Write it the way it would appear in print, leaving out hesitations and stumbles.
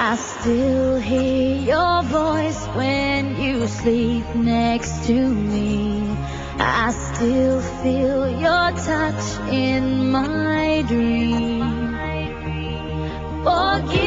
I still hear your voice when you sleep next to me. I still feel your touch in my dream. Forgive